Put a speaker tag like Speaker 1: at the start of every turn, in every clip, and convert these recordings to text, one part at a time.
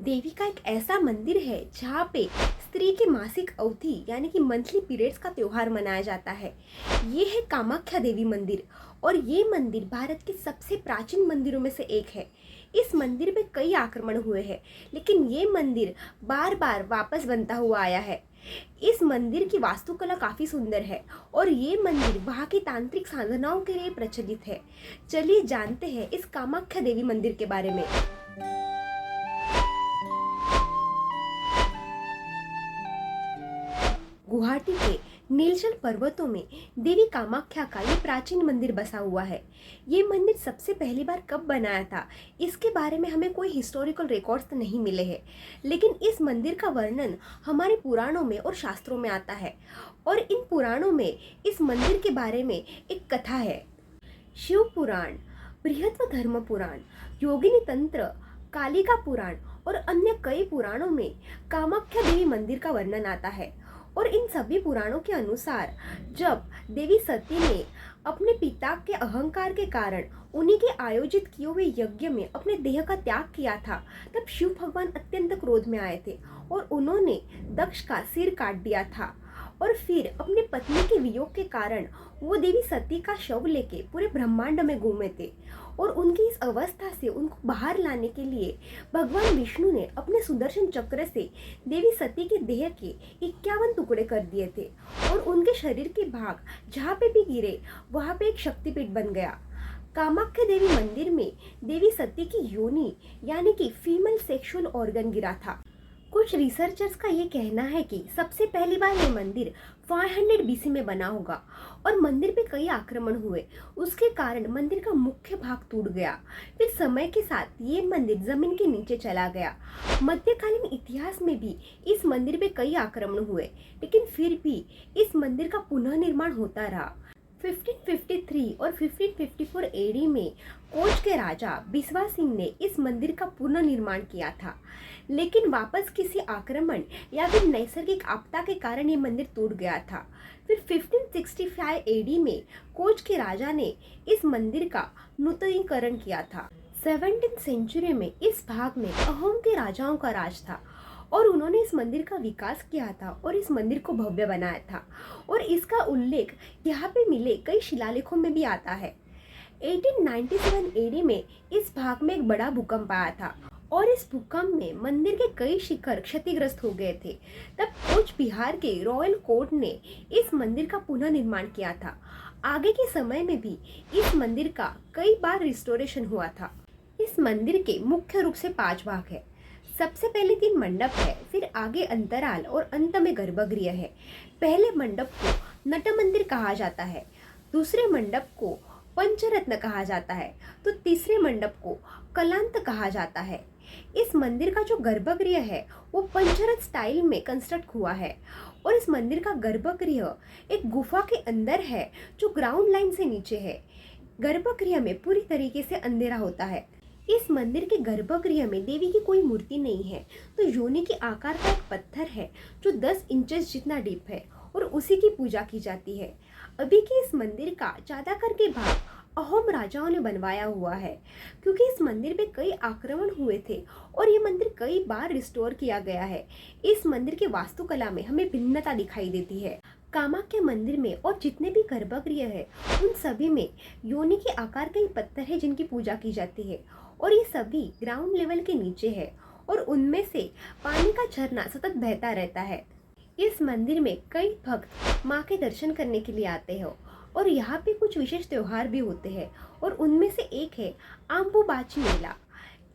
Speaker 1: देवी का एक ऐसा मंदिर है जहाँ पे स्त्री की मासिक अवधि यानी कि मंथली पीरियड्स का त्योहार मनाया जाता है। ये है कामाख्या देवी मंदिर और ये मंदिर भारत के सबसे प्राचीन मंदिरों में से एक है। इस मंदिर में कई आक्रमण हुए हैं, लेकिन ये मंदिर बार बार वापस बनता हुआ आया है। इस मंदिर की वास्तुकला काफ़ी सुंदर है और ये मंदिर वहाँ की तांत्रिक साधनाओं के लिए प्रचलित है। चलिए जानते हैं इस कामाख्या देवी मंदिर के बारे में। गुवाहाटी के नीलचल पर्वतों में देवी कामाख्या का ये प्राचीन मंदिर बसा हुआ है। ये मंदिर सबसे पहली बार कब बनाया था, इसके बारे में हमें कोई हिस्टोरिकल रिकॉर्ड्स तो नहीं मिले हैं, लेकिन इस मंदिर का वर्णन हमारे पुराणों में और शास्त्रों में आता है। और इन पुराणों में इस मंदिर के बारे में एक कथा है। शिव पुराण, बृहत्व धर्म पुराण, योगिनी तंत्र, कालिका पुराण और अन्य कई पुराणों में कामाख्या देवी मंदिर का वर्णन आता है। और इन सभी पुराणों के अनुसार जब देवी सती ने अपने पिता के अहंकार के कारण उन्हीं के आयोजित किए हुए यज्ञ में अपने देह का त्याग किया था, तब शिव भगवान अत्यंत क्रोध में आए थे और उन्होंने दक्ष का सिर काट दिया था। और फिर अपनी पत्नी के वियोग के कारण वो देवी सती का शव लेके पूरे ब्रह्मांड में घूमे थे। और उनकी इस अवस्था से उनको बाहर लाने के लिए भगवान विष्णु ने अपने सुदर्शन चक्र से देवी सती के देह के 51 टुकड़े कर दिए थे और उनके शरीर के भाग जहाँ पे भी गिरे वहाँ पे एक शक्तिपीठ बन गया। कामाख्या देवी मंदिर में देवी सती की योनि यानी कि फीमेल सेक्सुअल ऑर्गन गिरा था। कुछ रिसर्चर्स का ये कहना है कि सबसे पहली बार ये मंदिर 500 बीसी में बना होगा और मंदिर पे कई आक्रमण हुए, उसके कारण मंदिर का मुख्य भाग टूट गया। फिर समय के साथ ये मंदिर जमीन के नीचे चला गया। मध्यकालीन इतिहास में भी इस मंदिर पे कई आक्रमण हुए, लेकिन फिर भी इस मंदिर का पुनर्निर्माण होता रहा। 1553 और 1554 एडी में कोच के राजा बिस्वा सिंह ने इस मंदिर का पुनर्निर्माण किया था, लेकिन वापस किसी आक्रमण या फिर नैसर्गिक आपदा के कारण ये मंदिर टूट गया था। फिर 1565 एडी में कोच के राजा ने इस मंदिर का नूतनीकरण किया था। 17th सेंचुरी में इस भाग में अहोम के राजाओं का राज था और उन्होंने इस मंदिर का विकास किया था और इस मंदिर को भव्य बनाया था। और इसका उल्लेख यहाँ पे मिले कई शिलालेखों में भी आता है। 1897 एडी में इस भाग में एक बड़ा भूकंप आया था और इस भूकंप में मंदिर के कई शिखर क्षतिग्रस्त हो गए थे। तब कोच बिहार के रॉयल कोर्ट ने इस मंदिर का पुनर्निर्माण किया था। आगे के समय में भी इस मंदिर का कई बार रिस्टोरेशन हुआ था। इस मंदिर के मुख्य रूप से 5 भाग है। सबसे पहले 3 मंडप है, फिर आगे अंतराल और अंत में गर्भगृह है। पहले मंडप को नट मंदिर कहा जाता है, दूसरे मंडप को पंचरत्न कहा जाता है, तो तीसरे मंडप को कलांत कहा जाता है। इस मंदिर का जो गर्भगृह है वो पंचरथ स्टाइल में कंस्ट्रक्ट हुआ है और इस मंदिर का गर्भगृह एक गुफा के अंदर है जो ग्राउंड लाइन से नीचे है। गर्भगृह में पूरी तरीके से अंधेरा होता है। इस मंदिर के गर्भगृह में देवी की कोई मूर्ति नहीं है, तो योनि के आकार का एक पत्थर है जो 10 इंचेस जितना डीप है और उसी की पूजा की जाती है। अभी के इस मंदिर का ज्यादातर के भाग अहोम राजाओं ने बनवाया हुआ है, क्योंकि इस मंदिर पे कई आक्रमण हुए थे और ये मंदिर कई बार रिस्टोर किया गया है। इस मंदिर के वास्तुकला में हमें भिन्नता दिखाई देती है। कामाख्या मंदिर में और जितने भी गर्भगृह है उन सभी में योनि के आकार के ही पत्थर है जिनकी पूजा की जाती है और ये सभी ग्राउंड लेवल के नीचे है और उनमें से पानी का झरना सतत बहता रहता है। इस मंदिर में कई भक्त माँ के दर्शन करने के लिए आते हैं और यहाँ पे कुछ विशेष त्योहार भी होते हैं और उनमें से एक है आम्बुबाची मेला।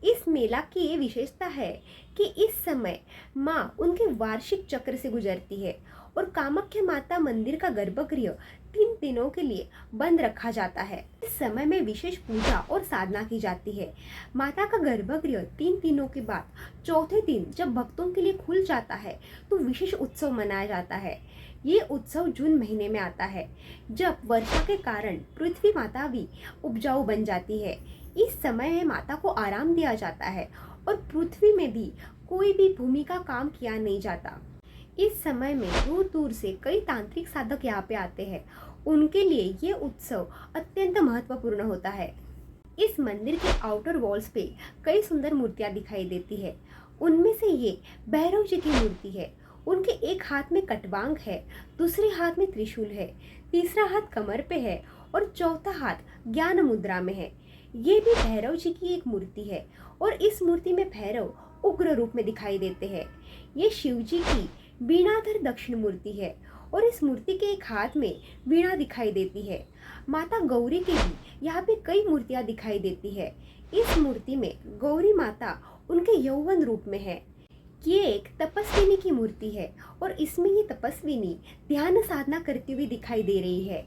Speaker 1: इस मेला की ये विशेषता है कि इस समय माँ उनके वार्षिक चक्र से गुजरती है और कामाख्या माता मंदिर का गर्भगृह 3 दिनों के लिए बंद रखा जाता है। इस समय में विशेष पूजा और साधना की जाती है। माता का गर्भगृह 3 दिनों के बाद चौथे दिन जब भक्तों के लिए खुल जाता है तो विशेष उत्सव मनाया जाता है। ये उत्सव जून महीने में आता है, जब वर्षा के कारण पृथ्वी माता भी उपजाऊ बन जाती है। इस समय में माता को आराम दिया जाता है और पृथ्वी में भी कोई भी भूमि का काम किया नहीं जाता। इस समय में दूर दूर से कई तांत्रिक साधक यहाँ पे आते हैं, उनके लिए ये उत्सव अत्यंत महत्वपूर्ण होता है। इस मंदिर के आउटर वॉल्स पे कई सुंदर मूर्तियां दिखाई देती है उनमें से ये भैरव जी की मूर्ति है। उनके एक हाथ में कटवांग है, दूसरे हाथ में त्रिशूल है, तीसरा हाथ कमर पे है और चौथा हाथ ज्ञान मुद्रा में है। ये भी भैरव जी की एक मूर्ति है और इस मूर्ति में भैरव उग्र रूप में दिखाई देते हैं। ये शिव जी की वीणाधर दक्षिण मूर्ति है और इस मूर्ति के एक हाथ में वीणा दिखाई देती है। माता गौरी की भी यहाँ पे कई मूर्तियाँ दिखाई देती है। इस मूर्ति में गौरी माता उनके यौवन रूप में है। ये एक तपस्विनी की मूर्ति है और इसमें ये तपस्विनी ध्यान साधना करती हुई दिखाई दे रही है।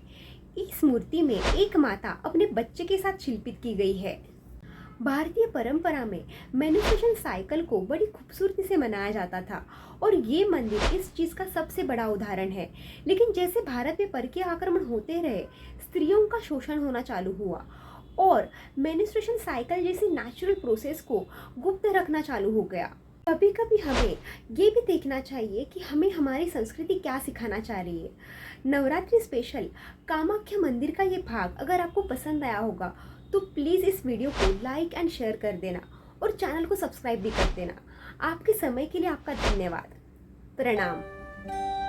Speaker 1: इस मूर्ति में एक माता अपने बच्चे के साथ शिल्पित की गई है। भारतीय परंपरा में मेन्स्ट्रुएशन साइकिल को बड़ी खूबसूरती से मनाया जाता था और ये मंदिर इस चीज़ का सबसे बड़ा उदाहरण है। लेकिन जैसे भारत में परकीय आक्रमण होते रहे, स्त्रियों का शोषण होना चालू हुआ और मेन्स्ट्रुएशन साइकिल जैसी नेचुरल प्रोसेस को गुप्त रखना चालू हो गया। कभी कभी हमें ये भी देखना चाहिए कि हमें हमारी संस्कृति क्या सिखाना चाह रही है। नवरात्रि स्पेशल कामाख्या मंदिर का ये भाग अगर आपको पसंद आया होगा तो प्लीज़ इस वीडियो को लाइक एंड शेयर कर देना और चैनल को सब्सक्राइब भी कर देना। आपके समय के लिए आपका धन्यवाद। प्रणाम।